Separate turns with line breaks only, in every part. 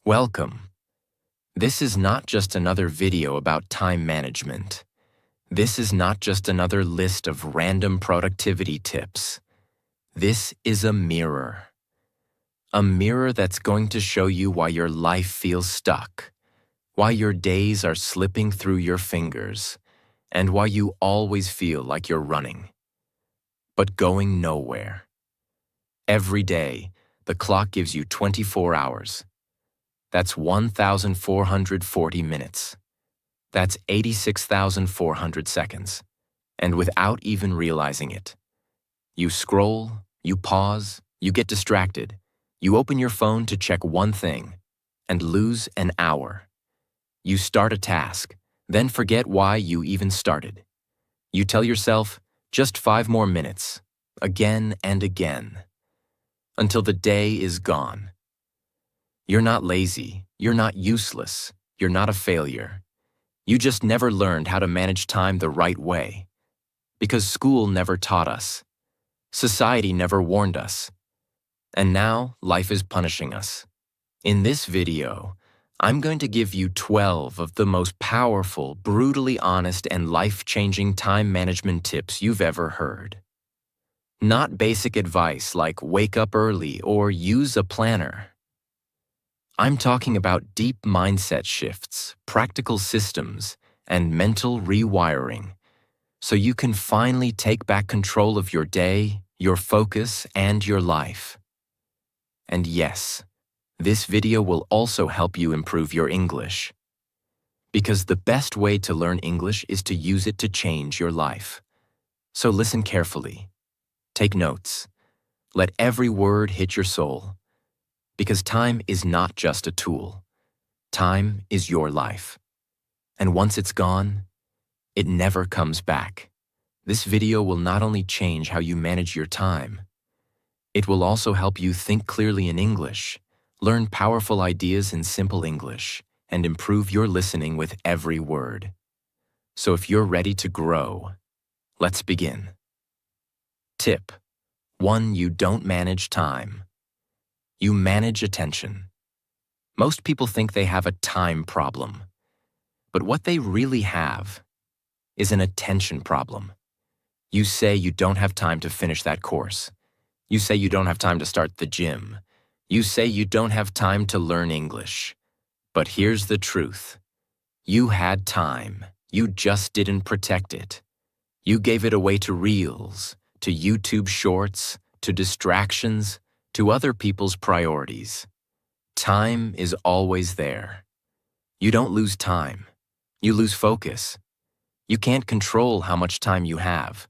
Welcome. This is not just another video about time management. This is not just another list of random productivity tips. This is a mirror. A mirror that's going to show you why your life feels stuck, why your days are slipping through your fingers, and why you always feel like you're running, but going nowhere. Every day, the clock gives you 24 hours. That's 1,440 minutes. That's 86,400 seconds. And without even realizing it, you scroll, you pause, you get distracted, you open your phone to check one thing, and lose an hour. You start a task, then forget why you even started. You tell yourself, just 5 more minutes, again and again, until the day is gone. You're not lazy, you're not useless, you're not a failure. You just never learned how to manage time the right way. Because school never taught us. Society never warned us. And now, life is punishing us. In this video, I'm going to give you 12 of the most powerful, brutally honest, and life-changing time management tips you've ever heard. Not basic advice like wake up early or use a planner. I'm talking about deep mindset shifts, practical systems, and mental rewiring, so you can finally take back control of your day, your focus, and your life. And yes, this video will also help you improve your English. Because the best way to learn English is to use it to change your life. So listen carefully. Take notes. Let every word hit your soul. Because time is not just a tool. Time is your life. And once it's gone, it never comes back. This video will not only change how you manage your time, it will also help you think clearly in English, learn powerful ideas in simple English, and improve your listening with every word. So if you're ready to grow, let's begin. Tip 1. You don't manage time. You manage attention. Most people think they have a time problem, but what they really have is an attention problem. You say you don't have time to finish that course. You say you don't have time to start the gym. You say you don't have time to learn English. But here's the truth. You had time. You just didn't protect it. You gave it away to Reels, to YouTube Shorts, to distractions, to other people's priorities. Time is always there. You don't lose time. You lose focus. You can't control how much time you have.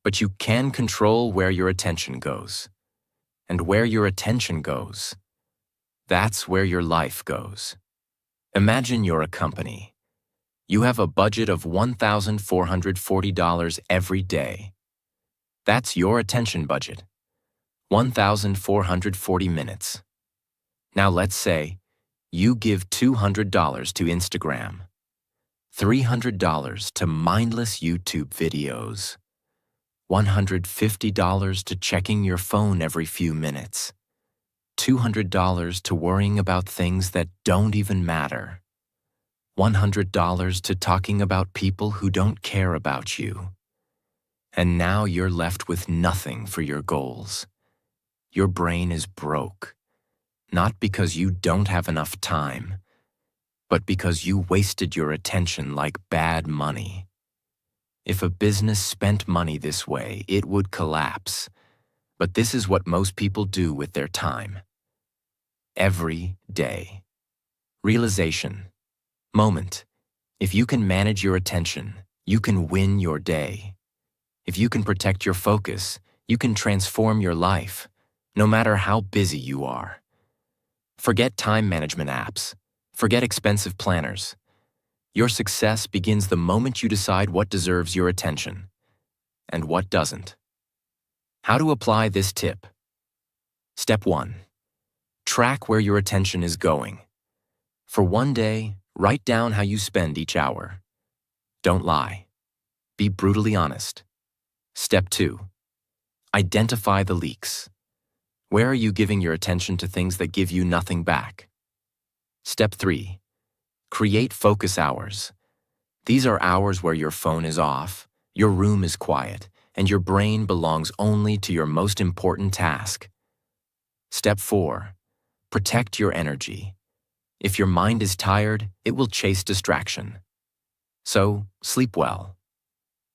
But you can control where your attention goes. And where your attention goes, that's where your life goes. Imagine you're a company. You have a budget of $1,440 every day. That's your attention budget. 1,440 minutes. Now let's say you give $200 to Instagram, $300 to mindless YouTube videos, $150 to checking your phone every few minutes, $200 to worrying about things that don't even matter, $100 to talking about people who don't care about you. And now you're left with nothing for your goals. Your brain is broke, not because you don't have enough time, but because you wasted your attention like bad money. If a business spent money this way, it would collapse. But this is what most people do with their time. Every day. Realization. Moment. If you can manage your attention, you can win your day. If you can protect your focus, you can transform your life, no matter how busy you are. Forget time management apps. Forget expensive planners. Your success begins the moment you decide what deserves your attention and what doesn't. How to apply this tip? Step 1. Track where your attention is going. For one day, write down how you spend each hour. Don't lie. Be brutally honest. Step 2. Identify the leaks. Where are you giving your attention to things that give you nothing back? Step 3. Create focus hours. These are hours where your phone is off, your room is quiet, and your brain belongs only to your most important task. Step 4. Protect your energy. If your mind is tired, it will chase distraction. So, sleep well.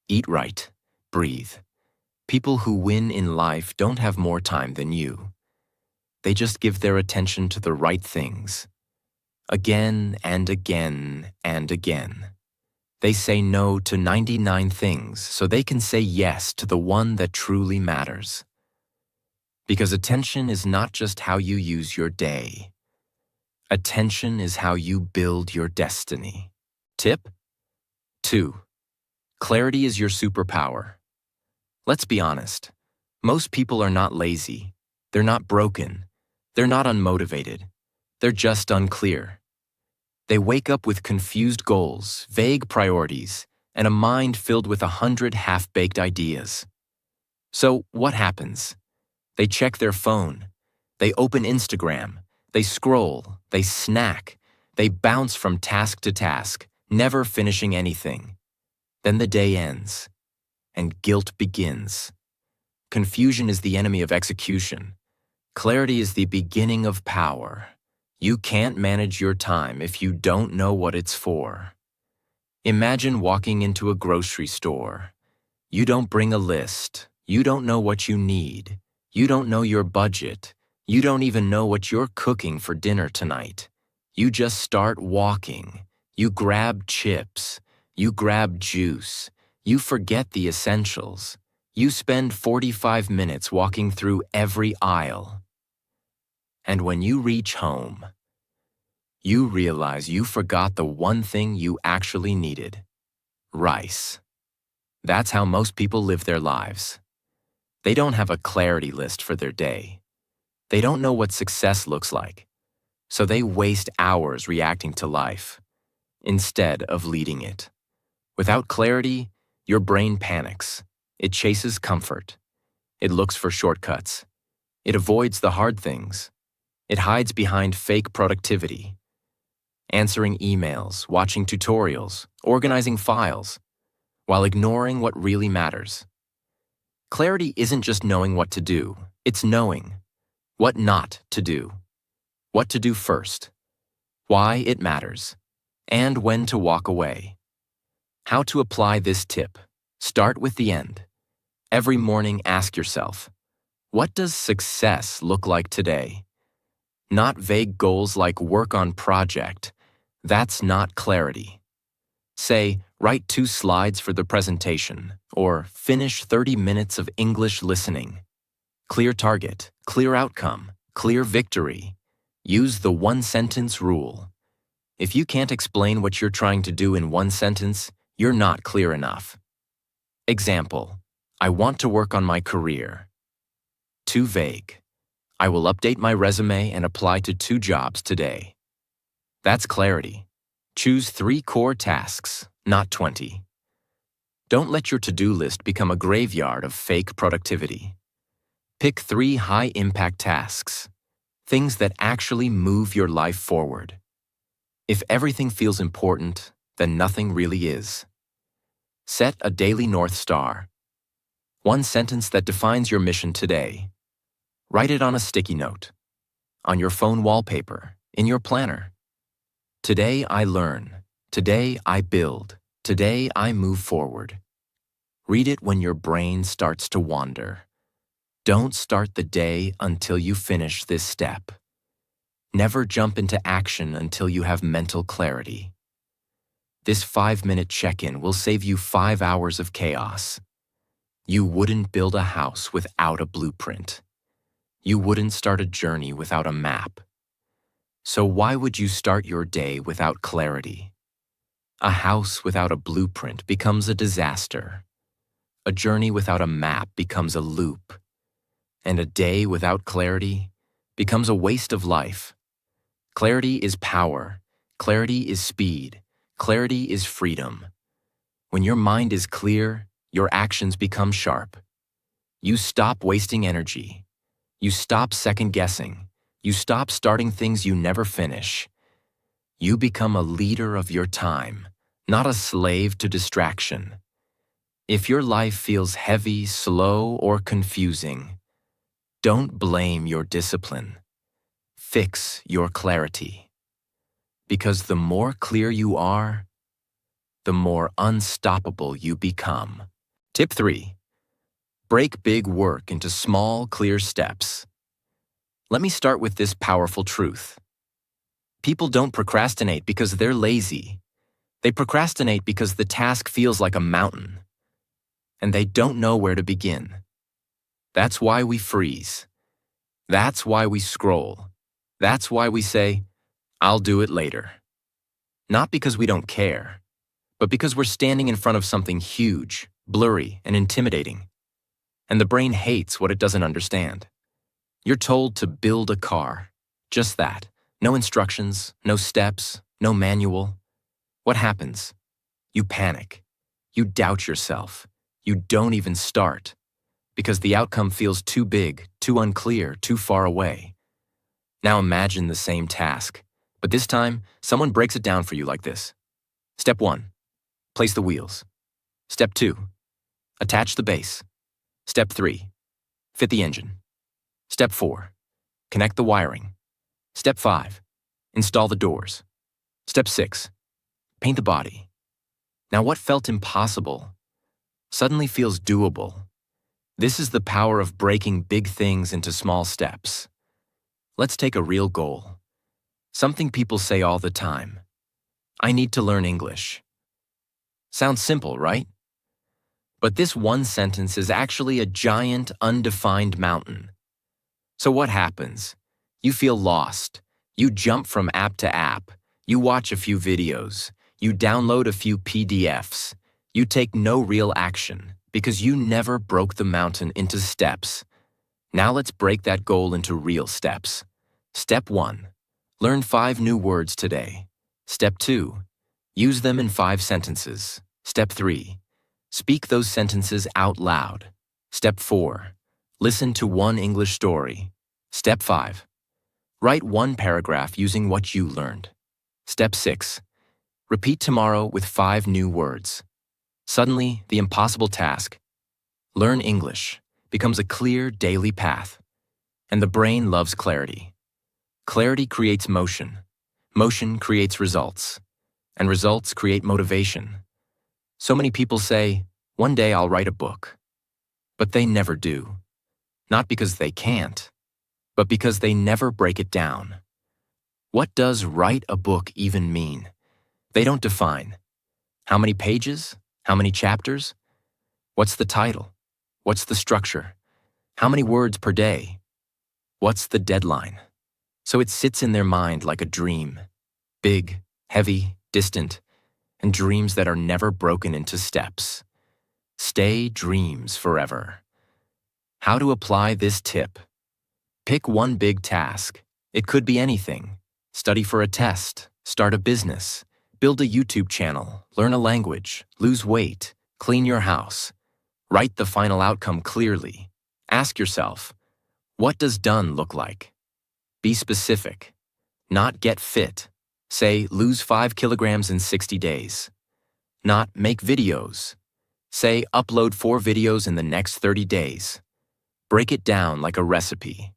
Eat right. Breathe. People who win in life don't have more time than you. They just give their attention to the right things. Again and again and again. They say no to 99 things so they can say yes to the one that truly matters. Because attention is not just how you use your day. Attention is how you build your destiny. Tip 2. Clarity is your superpower. Let's be honest. Most people are not lazy. They're not broken. They're not unmotivated. They're just unclear. They wake up with confused goals, vague priorities, and a mind filled with 100 half-baked ideas. So what happens? They check their phone. They open Instagram. They scroll. They snack. They bounce from task to task, never finishing anything. Then the day ends, and guilt begins. Confusion is the enemy of execution. Clarity is the beginning of power. You can't manage your time if you don't know what it's for. Imagine walking into a grocery store. You don't bring a list. You don't know what you need. You don't know your budget. You don't even know what you're cooking for dinner tonight. You just start walking. You grab chips. You grab juice. You forget the essentials. You spend 45 minutes walking through every aisle. And when you reach home, you realize you forgot the one thing you actually needed: rice. That's how most people live their lives. They don't have a clarity list for their day. They don't know what success looks like. So they waste hours reacting to life instead of leading it. Without clarity, your brain panics. It chases comfort. It looks for shortcuts. It avoids the hard things. It hides behind fake productivity. Answering emails, watching tutorials, organizing files, while ignoring what really matters. Clarity isn't just knowing what to do, it's knowing what not to do, what to do first, why it matters, and when to walk away. How to apply this tip? Start with the end. Every morning ask yourself, what does success look like today? Not vague goals like work on project. That's not clarity. Say, write 2 slides for the presentation, or finish 30 minutes of English listening. Clear target, clear outcome, clear victory. Use the one-sentence rule. If you can't explain what you're trying to do in one sentence, you're not clear enough. Example, I want to work on my career. Too vague. I will update my resume and apply to 2 jobs today. That's clarity. Choose 3 core tasks, not 20. Don't let your to-do list become a graveyard of fake productivity. Pick 3 high-impact tasks, things that actually move your life forward. If everything feels important, then nothing really is. Set a daily North Star. One sentence that defines your mission today. Write it on a sticky note, on your phone wallpaper, in your planner. Today I learn. Today I build. Today I move forward. Read it when your brain starts to wander. Don't start the day until you finish this step. Never jump into action until you have mental clarity. This 5-minute check-in will save you 5 hours of chaos. You wouldn't build a house without a blueprint. You wouldn't start a journey without a map. So why would you start your day without clarity? A house without a blueprint becomes a disaster. A journey without a map becomes a loop. And a day without clarity becomes a waste of life. Clarity is power. Clarity is speed. Clarity is freedom. When your mind is clear, your actions become sharp. You stop wasting energy. You stop second-guessing. You stop starting things you never finish. You become a leader of your time, not a slave to distraction. If your life feels heavy, slow, or confusing, don't blame your discipline. Fix your clarity. Because the more clear you are, the more unstoppable you become. Tip 3. Break big work into small, clear steps. Let me start with this powerful truth. People don't procrastinate because they're lazy. They procrastinate because the task feels like a mountain, and they don't know where to begin. That's why we freeze. That's why we scroll. That's why we say, "I'll do it later." Not because we don't care, but because we're standing in front of something huge, blurry, and intimidating. And the brain hates what it doesn't understand. You're told to build a car. Just that. No instructions, no steps, no manual. What happens? You panic. You doubt yourself. You don't even start. Because the outcome feels too big, too unclear, too far away. Now imagine the same task, but this time, someone breaks it down for you like this. Step 1. Place the wheels. Step 2. Attach the base. Step 3. Fit the engine. Step 4. Connect the wiring. Step 5. Install the doors. Step 6. Paint the body. Now what felt impossible suddenly feels doable. This is the power of breaking big things into small steps. Let's take a real goal. Something people say all the time. I need to learn English. Sounds simple, right? But this one sentence is actually a giant, undefined mountain. So what happens? You feel lost. You jump from app to app. You watch a few videos. You download a few PDFs. You take no real action because you never broke the mountain into steps. Now let's break that goal into real steps. Step 1. Learn 5 new words today. Step 2. Use them in 5 sentences. Step 3. Speak those sentences out loud. Step 4. Listen to 1 English story. Step 5. Write 1 paragraph using what you learned. Step 6. Repeat tomorrow with 5 new words. Suddenly, the impossible task, learn English, becomes a clear daily path. And the brain loves clarity. Clarity creates motion. Motion creates results. And results create motivation. So many people say, one day I'll write a book. But they never do. Not because they can't, but because they never break it down. What does write a book even mean? They don't define. How many pages? How many chapters? What's the title? What's the structure? How many words per day? What's the deadline? So it sits in their mind like a dream. Big, heavy, distant, and dreams that are never broken into steps. Stay dreams forever. How to apply this tip? Pick 1 big task. It could be anything. Study for a test, start a business, build a YouTube channel, learn a language, lose weight, clean your house. Write the final outcome clearly. Ask yourself, what does done look like? Be specific. Not get fit. Say, lose 5 kilograms in 60 days. Not make videos. Say, upload 4 videos in the next 30 days. Break it down like a recipe.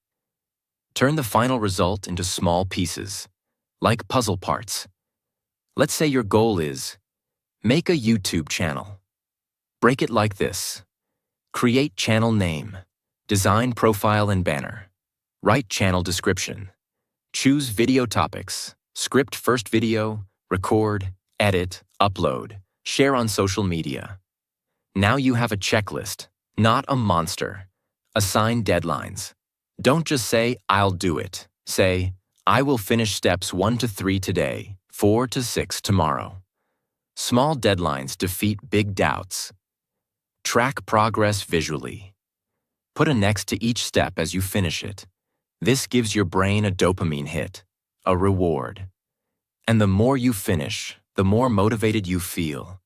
Turn the final result into small pieces, like puzzle parts. Let's say your goal is, make a YouTube channel. Break it like this. Create channel name. Design profile and banner. Write channel description. Choose video topics. Script first video. Record, edit, upload. Share on social media. Now you have a checklist, not a monster. Assign deadlines. Don't just say, I'll do it. Say, I will finish steps 1 to 3 today, 4 to 6 tomorrow. Small deadlines defeat big doubts. Track progress visually. Put a next to each step as you finish it. This gives your brain a dopamine hit, a reward. And the more you finish, the more motivated you feel.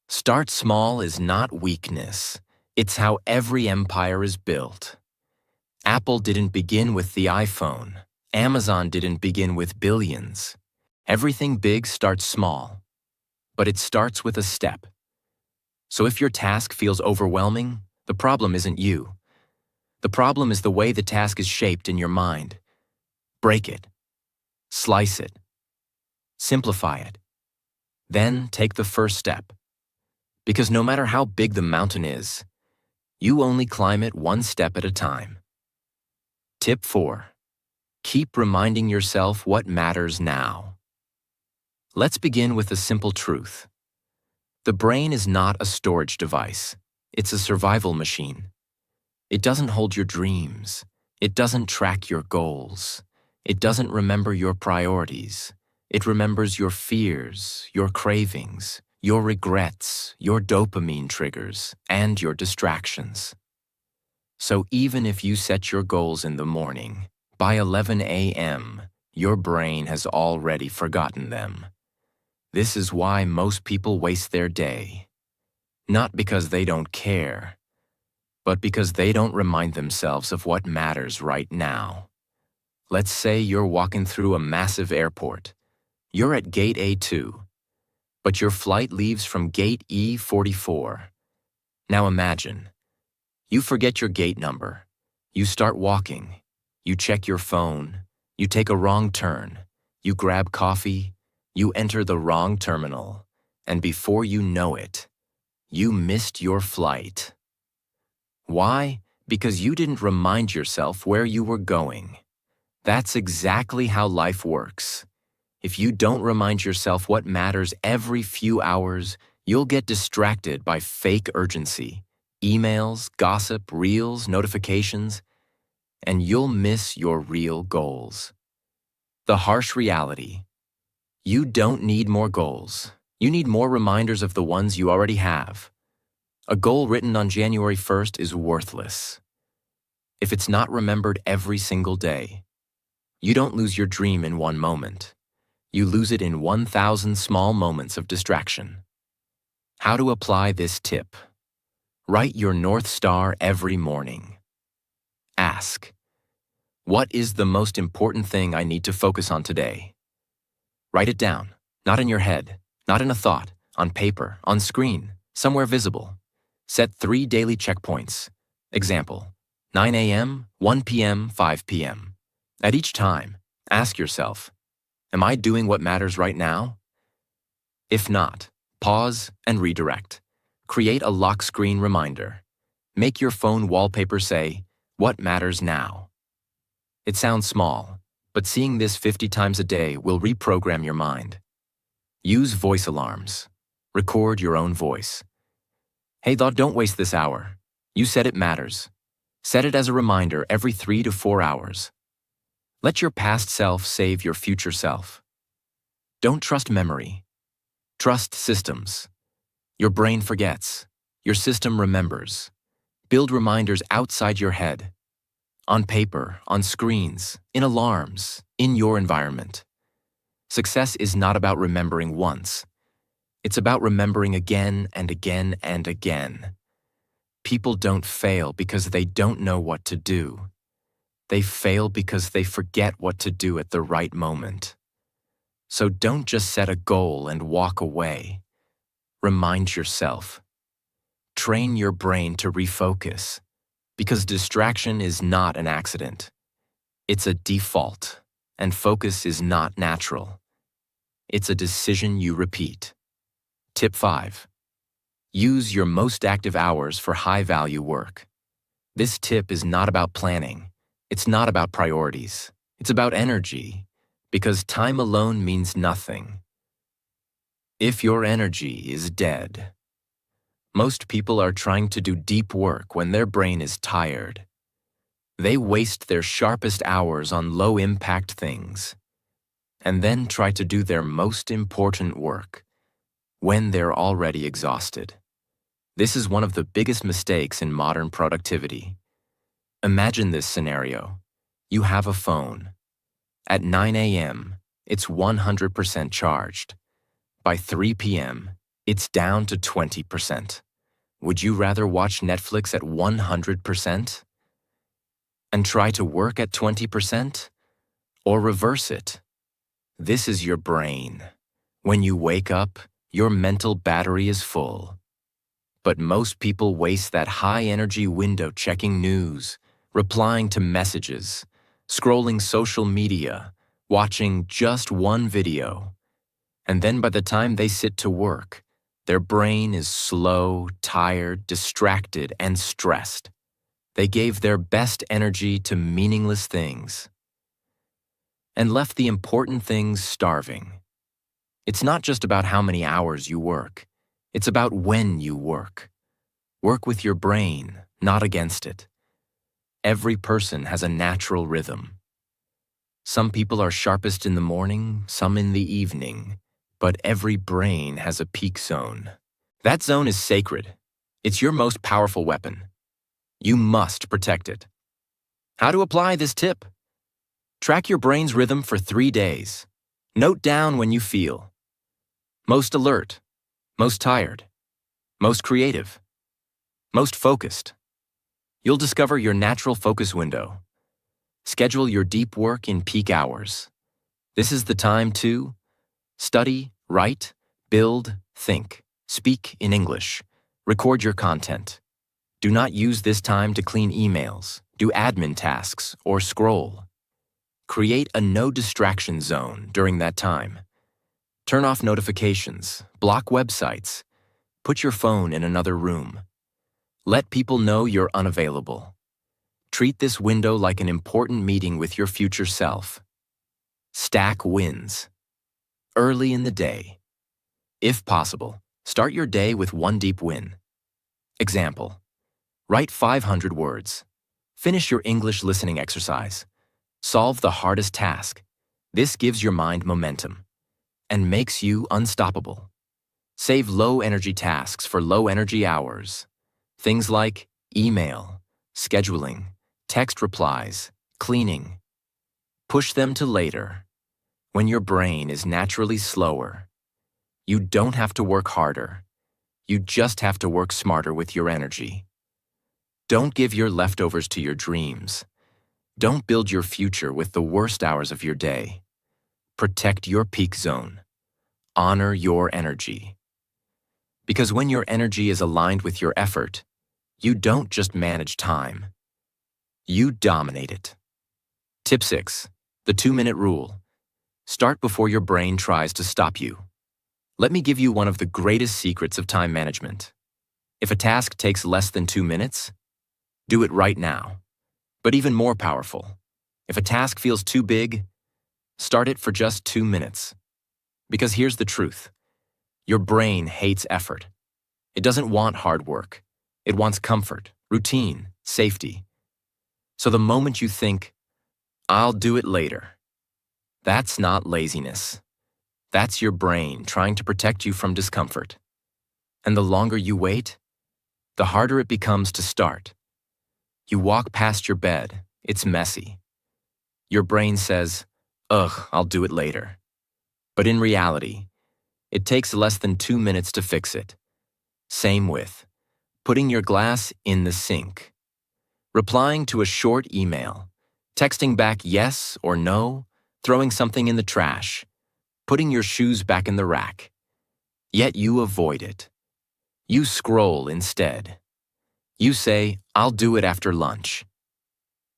Start small is not weakness. It's how every empire is built. Apple didn't begin with the iPhone. Amazon didn't begin with billions. Everything big starts small, but it starts with a step. So if your task feels overwhelming, the problem isn't you. The problem is the way the task is shaped in your mind. Break it. Slice it. Simplify it. Then take the first step. Because no matter how big the mountain is, you only climb it one step at a time. Tip 4. Keep reminding yourself what matters now. Let's begin with a simple truth. The brain is not a storage device. It's a survival machine. It doesn't hold your dreams. It doesn't track your goals. It doesn't remember your priorities. It remembers your fears, your cravings, your regrets, your dopamine triggers, and your distractions. So even if you set your goals in the morning, by 11 a.m., your brain has already forgotten them. This is why most people waste their day. Not because they don't care, but because they don't remind themselves of what matters right now. Let's say you're walking through a massive airport. You're at gate A2, but your flight leaves from gate E44. Now imagine, you forget your gate number. You start walking. You check your phone. You take a wrong turn. You grab coffee. You enter the wrong terminal. And before you know it, you missed your flight. Why? Because you didn't remind yourself where you were going. That's exactly how life works. If you don't remind yourself what matters every few hours, you'll get distracted by fake urgency, emails, gossip, reels, notifications, and you'll miss your real goals. The harsh reality: you don't need more goals. You need more reminders of the ones you already have. A goal written on January 1st is worthless if it's not remembered every single day. You don't lose your dream in one moment. You lose it in 1,000 small moments of distraction. How to apply this tip? Write your North Star every morning. Ask, what is the most important thing I need to focus on today? Write it down, not in your head, not in a thought, on paper, on screen, somewhere visible. Set 3 daily checkpoints. Example, 9 a.m., 1 p.m., 5 p.m. At each time, ask yourself, am I doing what matters right now? If not, pause and redirect. Create a lock screen reminder. Make your phone wallpaper say, "What matters now?" It sounds small, but seeing this 50 times a day will reprogram your mind. Use voice alarms. Record your own voice. Hey, don't waste this hour. You said it matters. Set it as a reminder every 3 to 4 hours. Let your past self save your future self. Don't trust memory. Trust systems. Your brain forgets. Your system remembers. Build reminders outside your head. On paper, on screens, in alarms, in your environment. Success is not about remembering once. It's about remembering again and again and again. People don't fail because they don't know what to do. They fail because they forget what to do at the right moment. So don't just set a goal and walk away. Remind yourself. Train your brain to refocus, because distraction is not an accident. It's a default, and focus is not natural. It's a decision you repeat. Tip 5. Use your most active hours for high-value work. This tip is not about planning. It's not about priorities. It's about energy, because time alone means nothing if your energy is dead. Most people are trying to do deep work when their brain is tired. They waste their sharpest hours on low-impact things, and then try to do their most important work when they're already exhausted. This is one of the biggest mistakes in modern productivity. Imagine this scenario. You have a phone. At 9 a.m., it's 100% charged. By 3 p.m., it's down to 20%. Would you rather watch Netflix at 100% and try to work at 20%? Or reverse it? This is your brain. When you wake up, your mental battery is full. But most people waste that high-energy window checking news, replying to messages, scrolling social media, watching just one video. And then by the time they sit to work, their brain is slow, tired, distracted, and stressed. They gave their best energy to meaningless things and left the important things starving. It's not just about how many hours you work. It's about when you work. Work with your brain, not against it. Every person has a natural rhythm. Some people are sharpest in the morning, some in the evening, but every brain has a peak zone. That zone is sacred. It's your most powerful weapon. You must protect it. How to apply this tip? Track your brain's rhythm for 3 days. Note down when you feel most alert, most tired, most creative, most focused. You'll discover your natural focus window. Schedule your deep work in peak hours. This is the time to study, write, build, think, speak in English, record your content. Do not use this time to clean emails, do admin tasks, or scroll. Create a no distraction zone during that time. Turn off notifications, block websites, put your phone in another room. Let people know you're unavailable. Treat this window like an important meeting with your future self. Stack wins. Early in the day. If possible, start your day with one deep win. Example: write 500 words. Finish your English listening exercise. Solve the hardest task. This gives your mind momentum and makes you unstoppable. Save low-energy tasks for low-energy hours. Things like email, scheduling, text replies, cleaning. Push them to later, when your brain is naturally slower. You don't have to work harder. You just have to work smarter with your energy. Don't give your leftovers to your dreams. Don't build your future with the worst hours of your day. Protect your peak zone. Honor your energy. Because when your energy is aligned with your effort, you don't just manage time. You dominate it. Tip 6. The 2-minute rule. Start before your brain tries to stop you. Let me give you one of the greatest secrets of time management. If a task takes less than 2 minutes, do it right now. But even more powerful, if a task feels too big, start it for just 2 minutes. Because here's the truth. Your brain hates effort. It doesn't want hard work. It wants comfort, routine, safety. So the moment you think, I'll do it later, that's not laziness. That's your brain trying to protect you from discomfort. And the longer you wait, the harder it becomes to start. You walk past your bed, it's messy. Your brain says, ugh, I'll do it later. But in reality, it takes less than 2 minutes to fix it. Same with putting your glass in the sink, replying to a short email, texting back yes or no, throwing something in the trash, putting your shoes back in the rack. Yet you avoid it. You scroll instead. You say, I'll do it after lunch.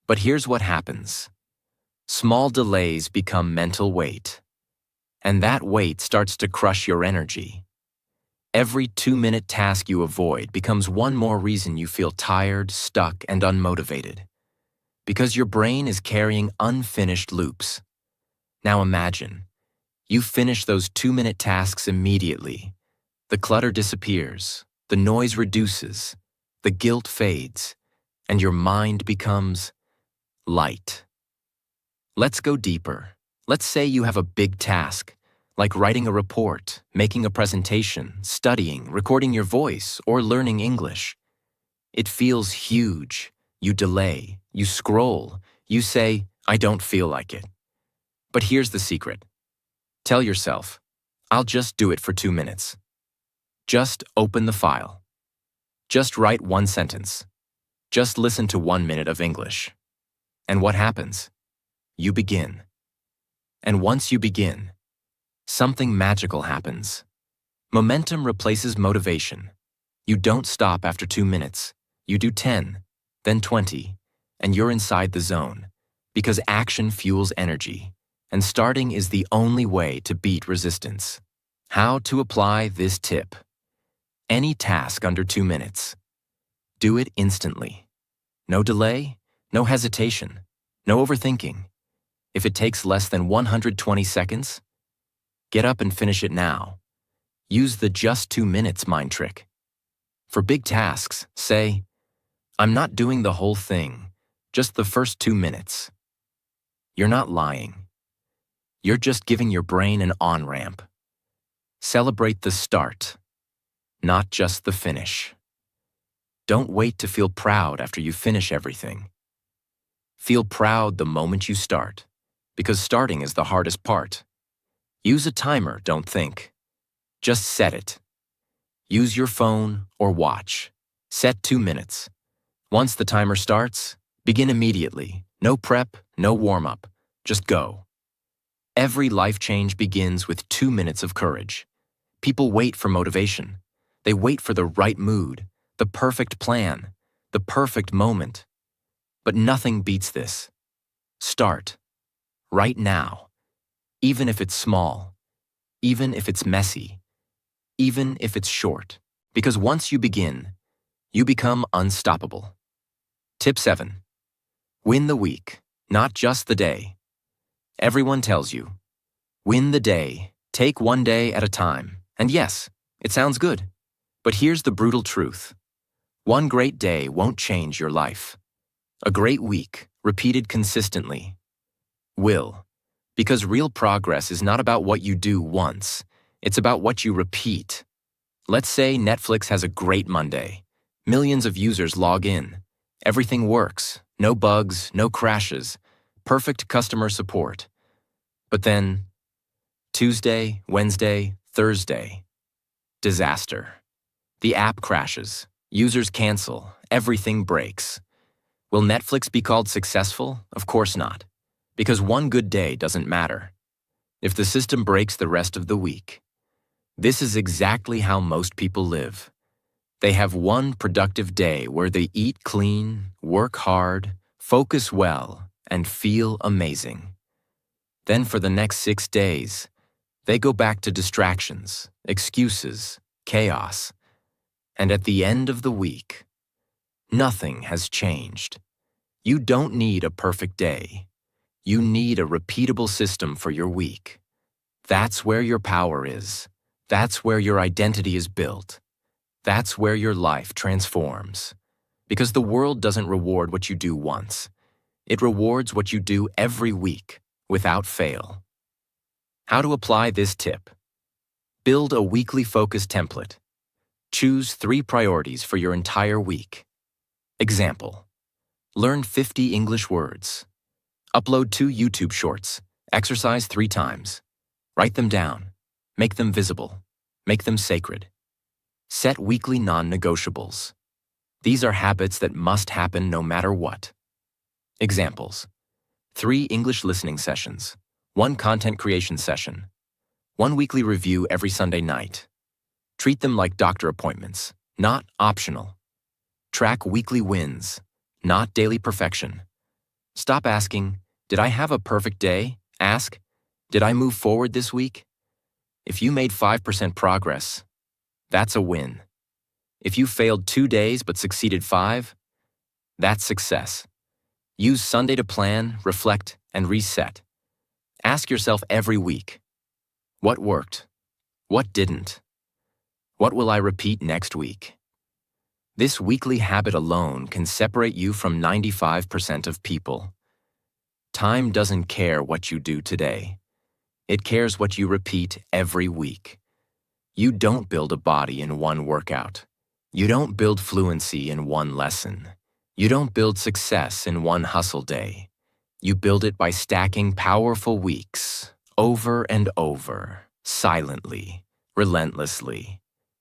But here's what happens. Small delays become mental weight. And that weight starts to crush your energy. Every 2-minute task you avoid becomes one more reason you feel tired, stuck, and unmotivated. Because your brain is carrying unfinished loops. Now imagine, you finish those 2-minute tasks immediately. The clutter disappears, the noise reduces, the guilt fades, and your mind becomes light. Let's go deeper. Let's say you have a big task, like writing a report, making a presentation, studying, recording your voice, or learning English. It feels huge. You delay, you scroll, you say, I don't feel like it. But here's the secret. Tell yourself, I'll just do it for 2 minutes. Just open the file. Just write 1 sentence. Just listen to 1 minute of English. And what happens? You begin. And once you begin, something magical happens. Momentum replaces motivation. You don't stop after 2 minutes. You do 10, then 20, and you're inside the zone. Because action fuels energy, and starting is the only way to beat resistance. How to apply this tip? Any task under 2 minutes. Do it instantly. No delay, no hesitation, no overthinking. If it takes less than 120 seconds, get up and finish it now. Use the just 2 minutes mind trick. For big tasks, say, I'm not doing the whole thing, just the first 2 minutes. You're not lying. You're just giving your brain an on-ramp. Celebrate the start, not just the finish. Don't wait to feel proud after you finish everything. Feel proud the moment you start, because starting is the hardest part. Use a timer, don't think. Just set it. Use your phone or watch. Set 2 minutes. Once the timer starts, begin immediately. No prep, no warm-up. Just go. Every life change begins with 2 minutes of courage. People wait for motivation. They wait for the right mood, the perfect plan, the perfect moment. But nothing beats this. Start. Right now. Even if it's small. Even if it's messy. Even if it's short. Because once you begin, you become unstoppable. Tip 7. Win the week, not just the day. Everyone tells you, win the day, take one day at a time. And yes, it sounds good. But here's the brutal truth. One great day won't change your life. A great week, repeated consistently, will. Because real progress is not about what you do once. It's about what you repeat. Let's say Netflix has a great Monday. Millions of users log in. Everything works. No bugs, no crashes. Perfect customer support. But then, Tuesday, Wednesday, Thursday. Disaster. The app crashes. Users cancel. Everything breaks. Will Netflix be called successful? Of course not. Because one good day doesn't matter. If the system breaks the rest of the week. This is exactly how most people live. They have one productive day where they eat clean, work hard, focus well, and feel amazing. Then for the next 6 days, they go back to distractions, excuses, chaos. And at the end of the week, nothing has changed. You don't need a perfect day. You need a repeatable system for your week. That's where your power is. That's where your identity is built. That's where your life transforms. Because the world doesn't reward what you do once. It rewards what you do every week, without fail. How to apply this tip? Build a weekly focus template. Choose 3 priorities for your entire week. Example: learn 50 English words. Upload 2 YouTube shorts. Exercise 3 times. Write them down. Make them visible. Make them sacred. Set weekly non-negotiables. These are habits that must happen no matter what. Examples: 3 English listening sessions. 1 content creation session. 1 weekly review every Sunday night. Treat them like doctor appointments, not optional. Track weekly wins, not daily perfection. Stop asking, did I have a perfect day? Ask, did I move forward this week? If you made 5% progress, that's a win. If you failed 2 days but succeeded 5, that's success. Use Sunday to plan, reflect, and reset. Ask yourself every week, what worked? What didn't? What will I repeat next week? This weekly habit alone can separate you from 95% of people. Time doesn't care what you do today. It cares what you repeat every week. You don't build a body in one workout. You don't build fluency in one lesson. You don't build success in one hustle day. You build it by stacking powerful weeks, over and over, silently, relentlessly.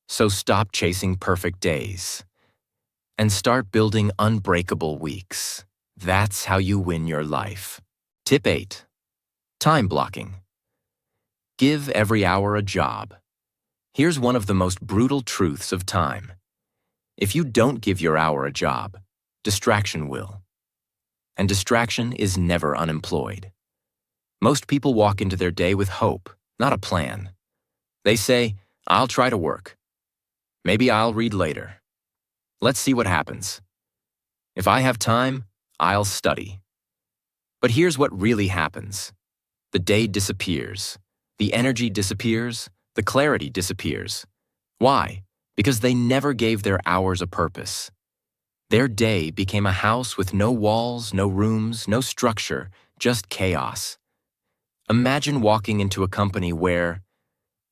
So stop chasing perfect days and start building unbreakable weeks. That's how you win your life. Tip 8. Time blocking. Give every hour a job. Here's one of the most brutal truths of time. If you don't give your hour a job, distraction will. And distraction is never unemployed. Most people walk into their day with hope, not a plan. They say, I'll try to work. Maybe I'll read later. Let's see what happens. If I have time, I'll study. But here's what really happens. The day disappears. The energy disappears. The clarity disappears. Why? Because they never gave their hours a purpose. Their day became a house with no walls, no rooms, no structure, just chaos. Imagine walking into a company where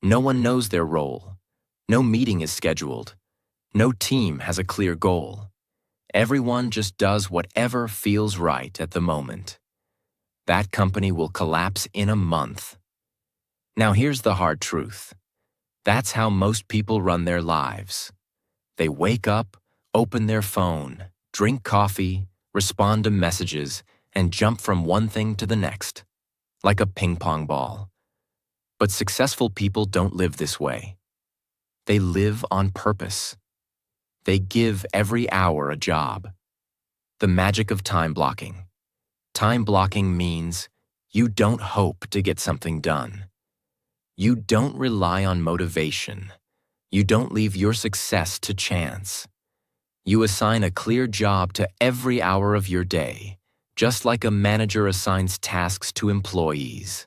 no one knows their role, no meeting is scheduled, no team has a clear goal. Everyone just does whatever feels right at the moment. That company will collapse in a month. Now here's the hard truth. That's how most people run their lives. They wake up, open their phone, drink coffee, respond to messages, and jump from one thing to the next, like a ping pong ball. But successful people don't live this way. They live on purpose. They give every hour a job. The magic of time blocking. Time blocking means you don't hope to get something done. You don't rely on motivation. You don't leave your success to chance. You assign a clear job to every hour of your day, just like a manager assigns tasks to employees.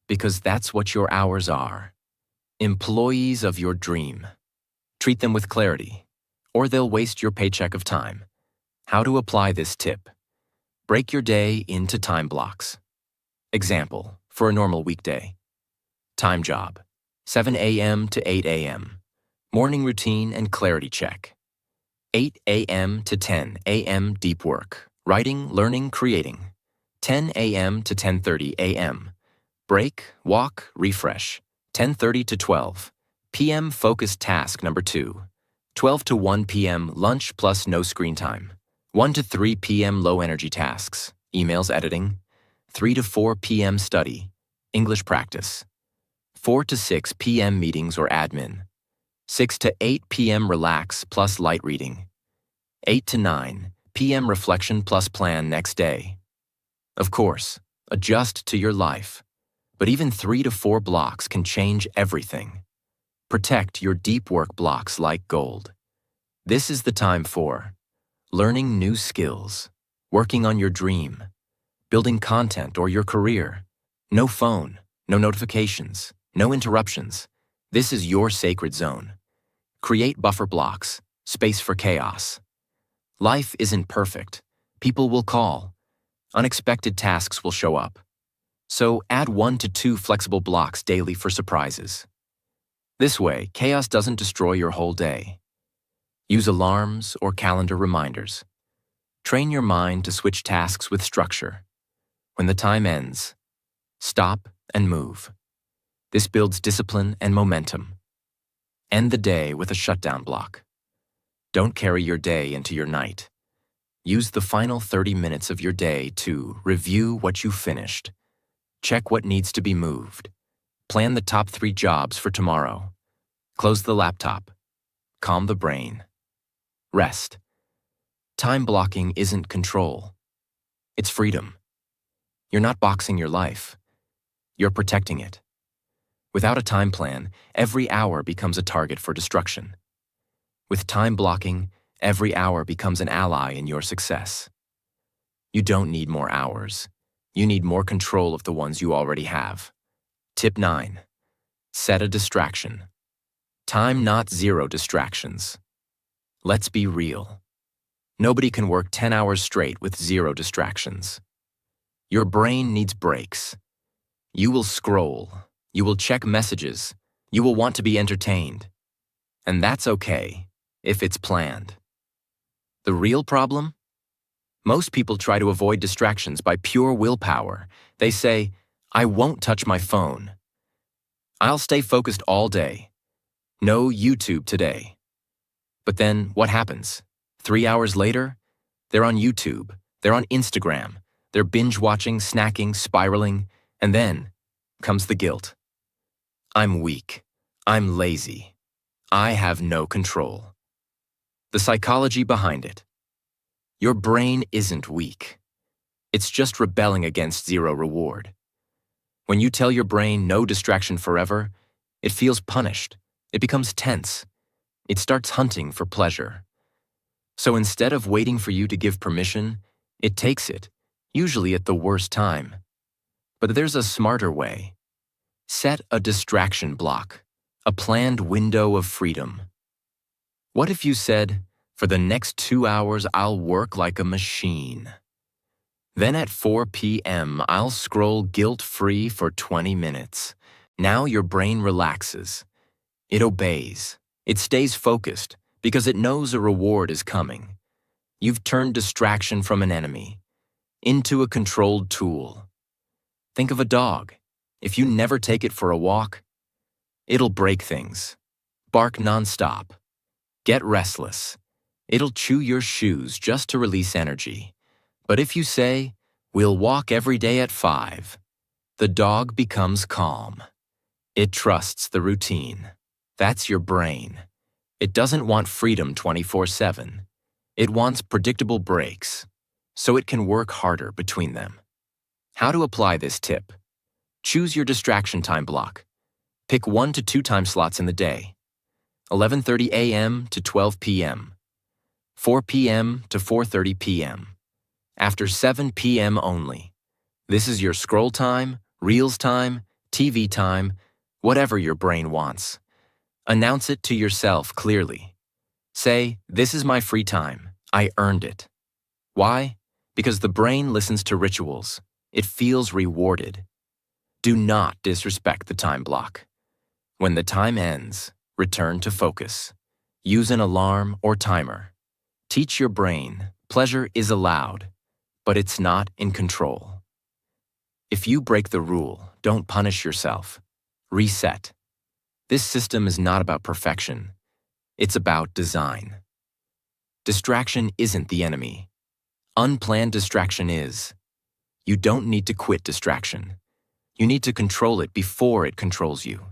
Because that's what your hours are. Employees of your dream. Treat them with clarity, or they'll waste your paycheck of time. How to apply this tip. Break your day into time blocks. Example, for a normal weekday. Time job, 7 a.m. to 8 a.m. Morning routine and clarity check. 8 a.m. to 10 a.m. deep work, writing, learning, creating. 10 a.m. to 10:30 a.m. Break, walk, refresh. 10:30 to 12 p.m. focused task number 2. 12 to 1 p.m. lunch plus no screen time. 1 to 3 p.m. low energy tasks, emails editing. 3 to 4 p.m. study, English practice. 4 to 6 p.m. meetings or admin. 6 to 8 p.m. relax plus light reading. 8 to 9 p.m. reflection plus plan next day. Of course, adjust to your life. But even 3 to 4 blocks can change everything. Protect your deep work blocks like gold. This is the time for learning new skills, working on your dream, building content or your career. No phone, no notifications, no interruptions. This is your sacred zone. Create buffer blocks, space for chaos. Life isn't perfect. People will call. Unexpected tasks will show up. So add 1 to 2 flexible blocks daily for surprises. This way, chaos doesn't destroy your whole day. Use alarms or calendar reminders. Train your mind to switch tasks with structure. When the time ends, stop and move. This builds discipline and momentum. End the day with a shutdown block. Don't carry your day into your night. Use the final 30 minutes of your day to review what you finished. Check what needs to be moved. Plan the top 3 jobs for tomorrow. Close the laptop. Calm the brain. Rest. Time blocking isn't control. It's freedom. You're not boxing your life. You're protecting it. Without a time plan, every hour becomes a target for destruction. With time blocking, every hour becomes an ally in your success. You don't need more hours. You need more control of the ones you already have. Tip 9. Set a distraction. Time not 0 distractions. Let's be real. Nobody can work 10 hours straight with 0 distractions. Your brain needs breaks. You will scroll. You will check messages. You will want to be entertained. And that's okay, if it's planned. The real problem? Most people try to avoid distractions by pure willpower. They say, I won't touch my phone. I'll stay focused all day. No YouTube today. But then what happens? 3 hours later, they're on YouTube, they're on Instagram, they're binge watching, snacking, spiraling, And then comes the guilt. I'm weak. I'm lazy. I have no control. The psychology behind it. Your brain isn't weak. It's just rebelling against zero reward. When you tell your brain no distraction forever, it feels punished. It becomes tense. It starts hunting for pleasure. So instead of waiting for you to give permission, it takes it, usually at the worst time. But there's a smarter way. Set a distraction block, a planned window of freedom. What if you said, for the next 2 hours, I'll work like a machine. Then at 4 p.m., I'll scroll guilt-free for 20 minutes. Now your brain relaxes. It obeys. It stays focused because it knows a reward is coming. You've turned distraction from an enemy into a controlled tool. Think of a dog. If you never take it for a walk, it'll break things, bark nonstop, get restless. It'll chew your shoes just to release energy. But if you say, we'll walk every day at 5, the dog becomes calm. It trusts the routine. That's your brain. It doesn't want freedom 24/7. It wants predictable breaks, so it can work harder between them. How to apply this tip? Choose your distraction time block. Pick 1 to 2 time slots in the day. 11:30 a.m. to 12 p.m. 4 p.m. to 4:30 p.m. After 7 p.m. only. This is your scroll time, reels time, TV time, whatever your brain wants. Announce it to yourself clearly. Say, this is my free time. I earned it. Why? Because the brain listens to rituals. It feels rewarded. Do not disrespect the time block. When the time ends, return to focus. Use an alarm or timer. Teach your brain, pleasure is allowed, but it's not in control. If you break the rule, don't punish yourself. Reset. This system is not about perfection. It's about design. Distraction isn't the enemy. Unplanned distraction is. You don't need to quit distraction. You need to control it before it controls you.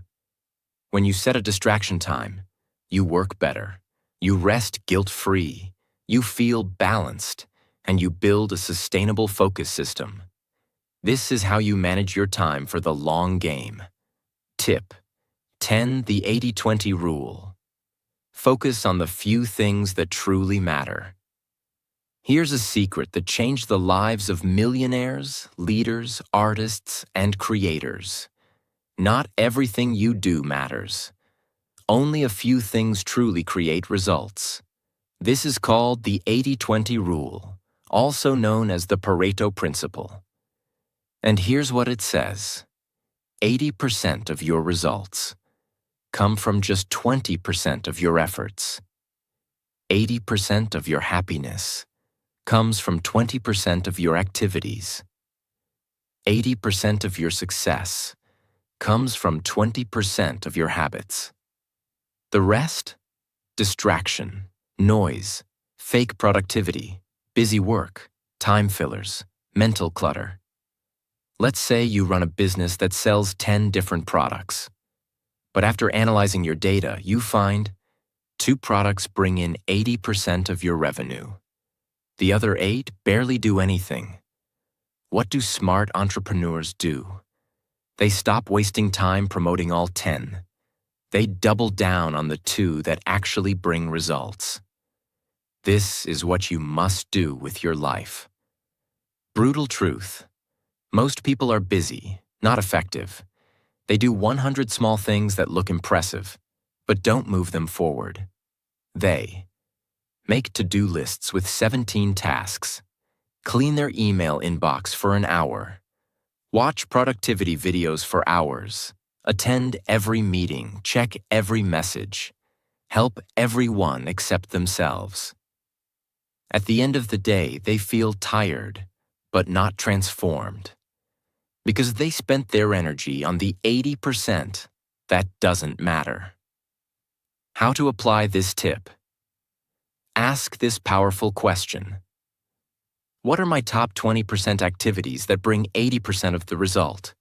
When you set a distraction time, you work better. You rest guilt-free. You feel balanced, and you build a sustainable focus system. This is how you manage your time for the long game. Tip 10. The 80-20 rule. Focus on the few things that truly matter. Here's a secret that changed the lives of millionaires, leaders, artists, and creators. Not everything you do matters. Only a few things truly create results. This is called the 80-20 rule, also known as the Pareto principle. And here's what it says. 80% of your results come from just 20% of your efforts. 80% of your happiness comes from 20% of your activities. 80% of your success comes from 20% of your habits. The rest? Distraction, noise, fake productivity, busy work, time fillers, mental clutter. Let's say you run a business that sells 10 different products. But after analyzing your data, you find 2 products bring in 80% of your revenue. The other 8 barely do anything. What do smart entrepreneurs do? They stop wasting time promoting all 10. They double down on the 2 that actually bring results. This is what you must do with your life. Brutal truth. Most people are busy, not effective. They do 100 small things that look impressive, but don't move them forward. They make to-do lists with 17 tasks, clean their email inbox for an hour, watch productivity videos for hours, attend every meeting, check every message, help everyone except themselves. At the end of the day, they feel tired, but not transformed, because they spent their energy on the 80% that doesn't matter. How to apply this tip? Ask this powerful question. What are my top 20% activities that bring 80% of the result?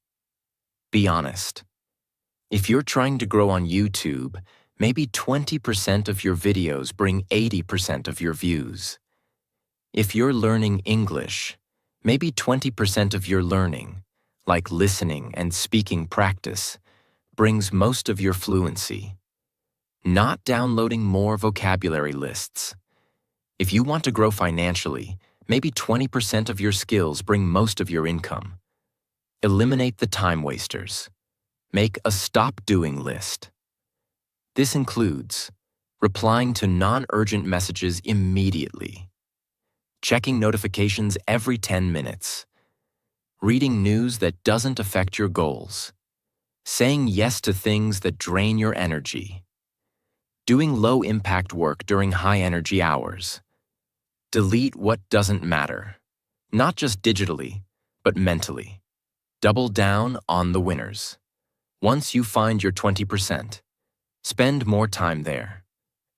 Be honest. If you're trying to grow on YouTube, maybe 20% of your videos bring 80% of your views. If you're learning English, maybe 20% of your learning, like listening and speaking practice, brings most of your fluency. Not downloading more vocabulary lists. If you want to grow financially, maybe 20% of your skills bring most of your income. Eliminate the time wasters. Make a stop doing list. This includes replying to non-urgent messages immediately, checking notifications every 10 minutes, reading news that doesn't affect your goals, saying yes to things that drain your energy, doing low-impact work during high-energy hours. Delete what doesn't matter, not just digitally, but mentally. Double down on the winners. Once you find your 20%, spend more time there.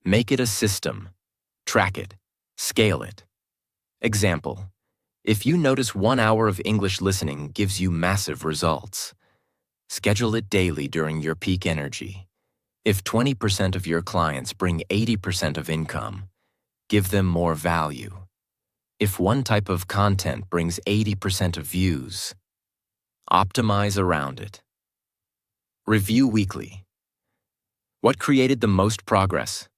Make it a system. Track it. Scale it. Example: if you notice 1 hour of English listening gives you massive results, schedule it daily during your peak energy. If 20% of your clients bring 80% of income, give them more value. If one type of content brings 80% of views, optimize around it. Review weekly. What created the most progress?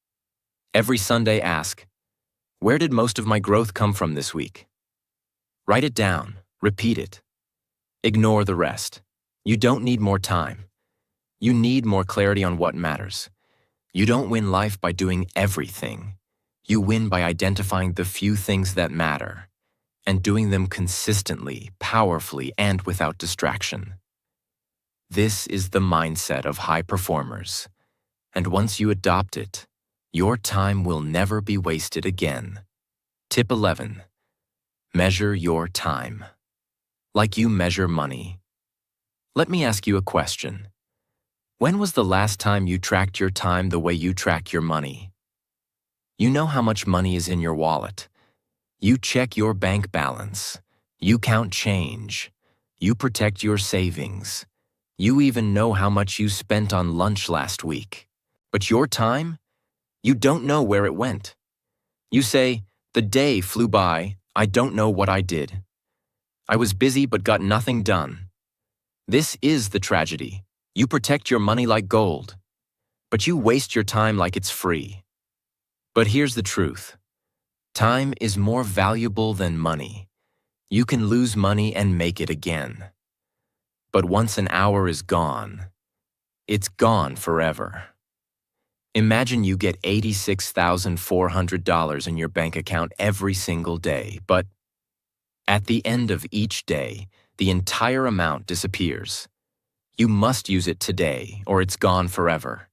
Every Sunday ask, where did most of my growth come from this week? Write it down, repeat it. Ignore the rest. You don't need more time. You need more clarity on what matters. You don't win life by doing everything. You win by identifying the few things that matter and doing them consistently, powerfully, and without distraction. This is the mindset of high performers. And once you adopt it, your time will never be wasted again. Tip 11. Measure your time. Like you measure money. Let me ask you a question. When was the last time you tracked your time the way you track your money? You know how much money is in your wallet. You check your bank balance. You count change. You protect your savings. You even know how much you spent on lunch last week. But your time? You don't know where it went. You say, the day flew by, I don't know what I did. I was busy but got nothing done. This is the tragedy. You protect your money like gold, but you waste your time like it's free. But here's the truth. Time is more valuable than money. You can lose money and make it again. But once an hour is gone, it's gone forever. Imagine you get $86,400 in your bank account every single day, but at the end of each day, the entire amount disappears. You must use it today, or it's gone forever.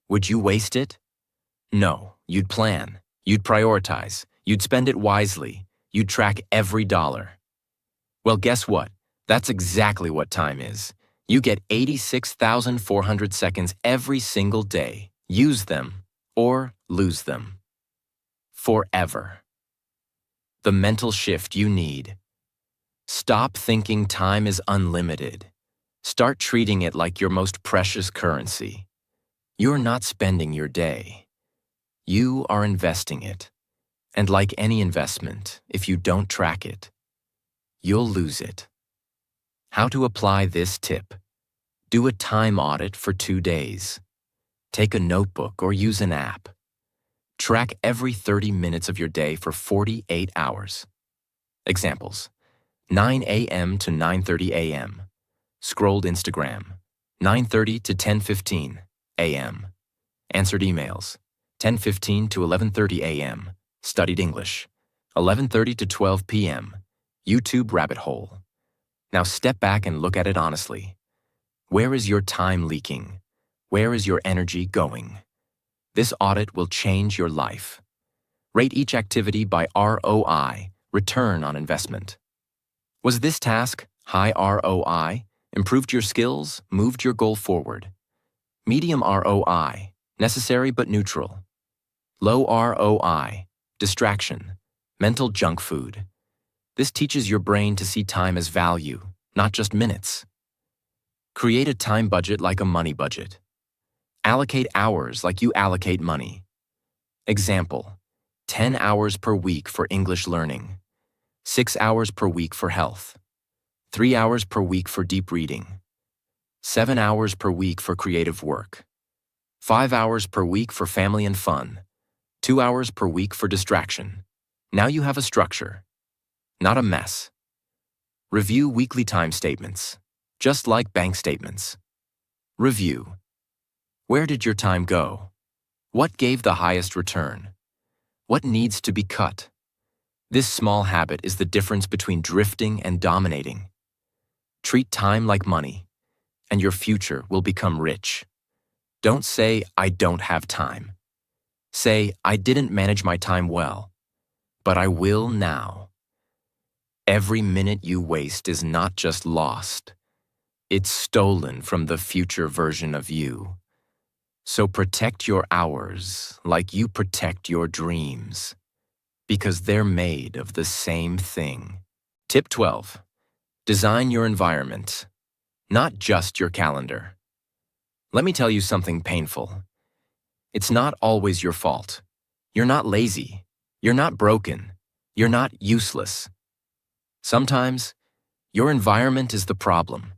Would you waste it? No, you'd plan, you'd prioritize, you'd spend it wisely, you'd track every dollar. Well, guess what? That's exactly what time is. You get 86,400 seconds every single day. Use them or lose them. Forever. The mental shift you need. Stop thinking time is unlimited. Start treating it like your most precious currency. You're not spending your day. You are investing it. And like any investment, if you don't track it, you'll lose it. How to apply this tip? Do a time audit for 2 days. Take a notebook or use an app. Track every 30 minutes of your day for 48 hours. Examples: 9 a.m. to 9:30 a.m. Scrolled Instagram, 9:30 to 10:15 a.m. Answered emails, 10:15 to 11:30 a.m. Studied English, 11:30 to 12 p.m. YouTube rabbit hole. Now step back and look at it honestly. Where is your time leaking? Where is your energy going? This audit will change your life. Rate each activity by ROI, return on investment. Was this task high ROI, improved your skills, moved your goal forward? Medium ROI, necessary but neutral. Low ROI, distraction, mental junk food. This teaches your brain to see time as value, not just minutes. Create a time budget like a money budget. Allocate hours like you allocate money. Example, 10 hours per week for English learning, 6 hours per week for health, 3 hours per week for deep reading, 7 hours per week for creative work, 5 hours per week for family and fun, 2 hours per week for distraction. Now you have a structure, not a mess. Review weekly time statements, just like bank statements. Review. Where did your time go? What gave the highest return? What needs to be cut? This small habit is the difference between drifting and dominating. Treat time like money, and your future will become rich. Don't say, "I don't have time." Say, "I didn't manage my time well, but I will now." Every minute you waste is not just lost. It's stolen from the future version of you. So protect your hours like you protect your dreams, because they're made of the same thing. Tip 12. Design your environment, not just your calendar. Let me tell you something painful. It's not always your fault. You're not lazy. You're not broken. You're not useless. Sometimes, your environment is the problem.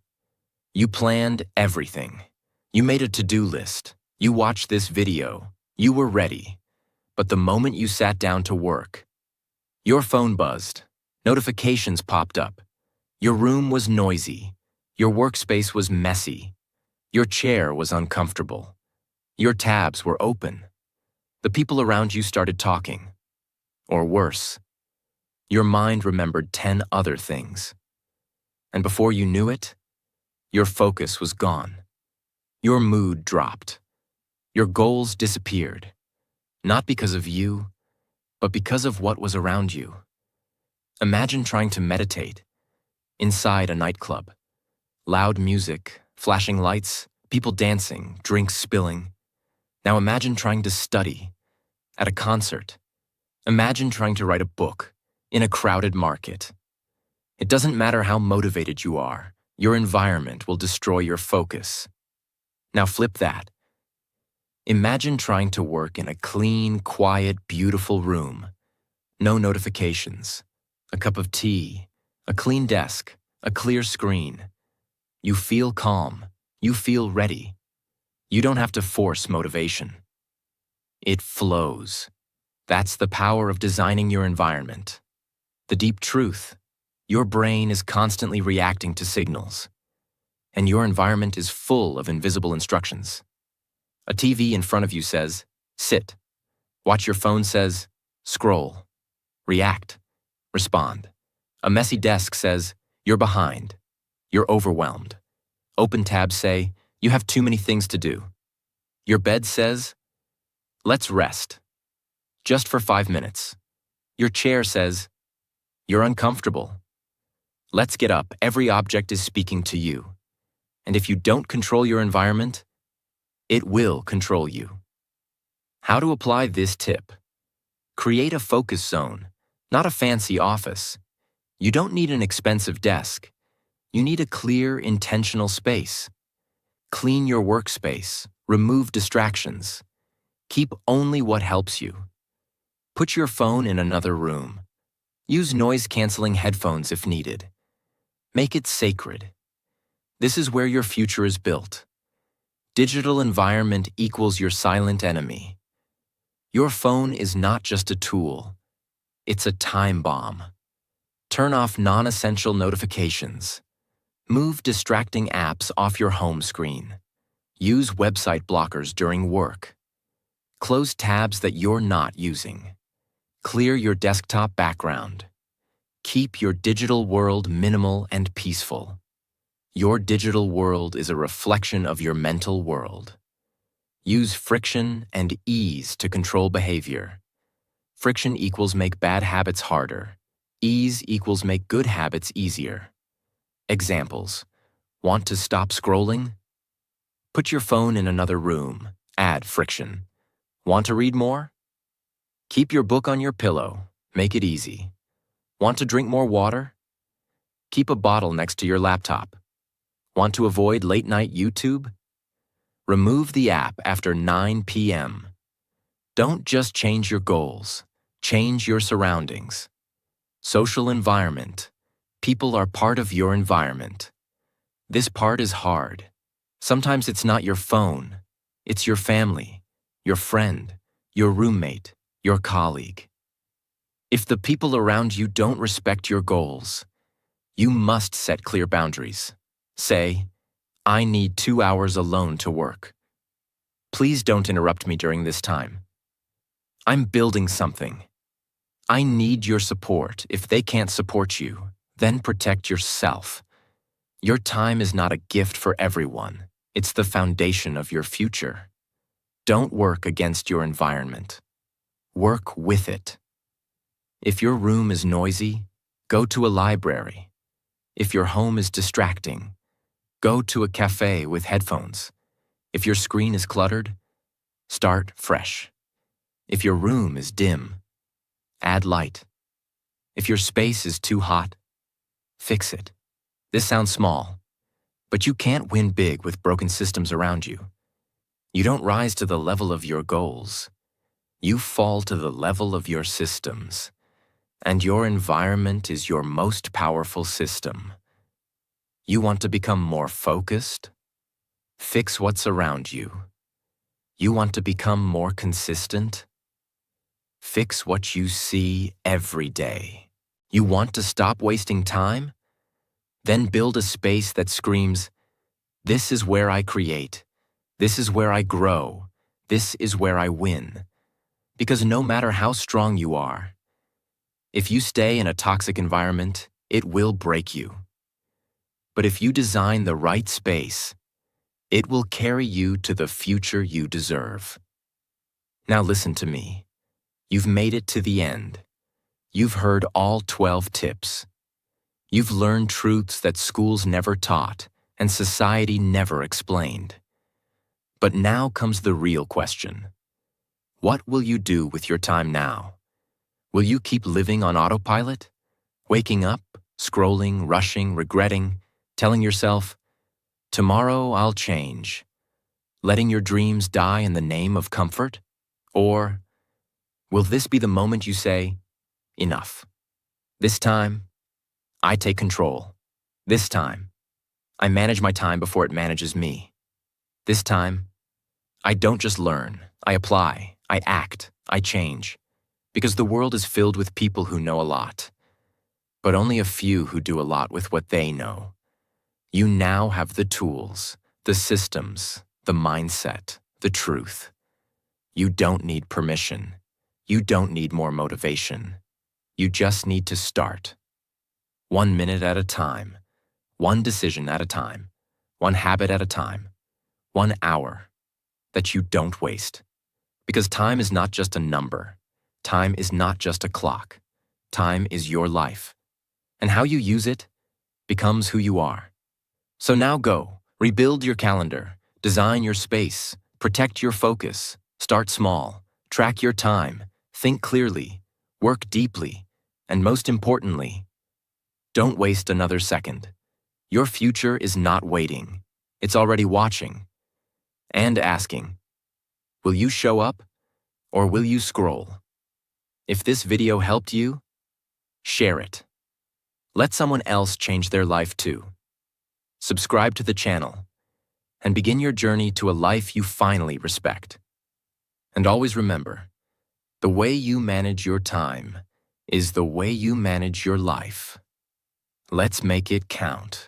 You planned everything. You made a to-do list. You watched this video. You were ready. But the moment you sat down to work, your phone buzzed. Notifications popped up. Your room was noisy. Your workspace was messy. Your chair was uncomfortable. Your tabs were open. The people around you started talking. Or worse, your mind remembered 10 other things. And before you knew it, your focus was gone. Your mood dropped. Your goals disappeared. Not because of you, but because of what was around you. Imagine trying to meditate inside a nightclub. Loud music, flashing lights, people dancing, drinks spilling. Now imagine trying to study at a concert. Imagine trying to write a book in a crowded market. It doesn't matter how motivated you are, your environment will destroy your focus. Now flip that. Imagine trying to work in a clean, quiet, beautiful room. No notifications, a cup of tea, a clean desk, a clear screen. You feel calm. You feel ready. You don't have to force motivation. It flows. That's the power of designing your environment. The deep truth, your brain is constantly reacting to signals, and your environment is full of invisible instructions. A TV in front of you says, "Sit." Watch your phone says, "Scroll." React. Respond. A messy desk says, "You're behind." You're overwhelmed. Open tabs say, "You have too many things to do." Your bed says, "Let's rest." Just for 5 minutes. Your chair says, "You're uncomfortable." Let's get up. Every object is speaking to you. And if you don't control your environment, it will control you. How to apply this tip? Create a focus zone, not a fancy office. You don't need an expensive desk. You need a clear, intentional space. Clean your workspace. Remove distractions. Keep only what helps you. Put your phone in another room. Use noise-canceling headphones if needed. Make it sacred. This is where your future is built. Digital environment equals your silent enemy. Your phone is not just a tool. It's a time bomb. Turn off non-essential notifications. Move distracting apps off your home screen. Use website blockers during work. Close tabs that you're not using. Clear your desktop background. Keep your digital world minimal and peaceful. Your digital world is a reflection of your mental world. Use friction and ease to control behavior. Friction equals make bad habits harder. Ease equals make good habits easier. Examples. Want to stop scrolling? Put your phone in another room. Add friction. Want to read more? Keep your book on your pillow. Make it easy. Want to drink more water? Keep a bottle next to your laptop. Want to avoid late-night YouTube? Remove the app after 9 p.m. Don't just change your goals, change your surroundings. Social environment. People are part of your environment. This part is hard. Sometimes it's not your phone. It's your family, your friend, your roommate, your colleague. If the people around you don't respect your goals, you must set clear boundaries. Say, I need 2 hours alone to work. Please don't interrupt me during this time. I'm building something. I need your support. If they can't support you, then protect yourself. Your time is not a gift for everyone. It's the foundation of your future. Don't work against your environment. Work with it. If your room is noisy, go to a library. If your home is distracting, go to a cafe with headphones. If your screen is cluttered, start fresh. If your room is dim, add light. If your space is too hot, fix it. This sounds small, but you can't win big with broken systems around you. You don't rise to the level of your goals. You fall to the level of your systems. And your environment is your most powerful system. You want to become more focused? Fix what's around you. You want to become more consistent? Fix what you see every day. You want to stop wasting time? Then build a space that screams, this is where I create. This is where I grow. This is where I win. Because no matter how strong you are, if you stay in a toxic environment, it will break you. But if you design the right space, it will carry you to the future you deserve. Now listen to me. You've made it to the end. You've heard all 12 tips. You've learned truths that schools never taught and society never explained. But now comes the real question. What will you do with your time now? Will you keep living on autopilot? Waking up, scrolling, rushing, regretting, telling yourself, tomorrow I'll change, letting your dreams die in the name of comfort? Or will this be the moment you say, enough? This time, I take control. This time, I manage my time before it manages me. This time, I don't just learn, I apply, I act, I change. Because the world is filled with people who know a lot, but only a few who do a lot with what they know. You now have the tools, the systems, the mindset, the truth. You don't need permission. You don't need more motivation. You just need to start. 1 minute at a time, one decision at a time, one habit at a time, 1 hour that you don't waste. Because time is not just a number. Time is not just a clock. Time is your life. And how you use it becomes who you are. So now go, rebuild your calendar, design your space, protect your focus, start small, track your time, think clearly, work deeply, and most importantly, don't waste another second. Your future is not waiting. It's already watching and asking, will you show up or will you scroll? If this video helped you, share it. Let someone else change their life too. Subscribe to the channel and begin your journey to a life you finally respect. And always remember, the way you manage your time is the way you manage your life. Let's make it count.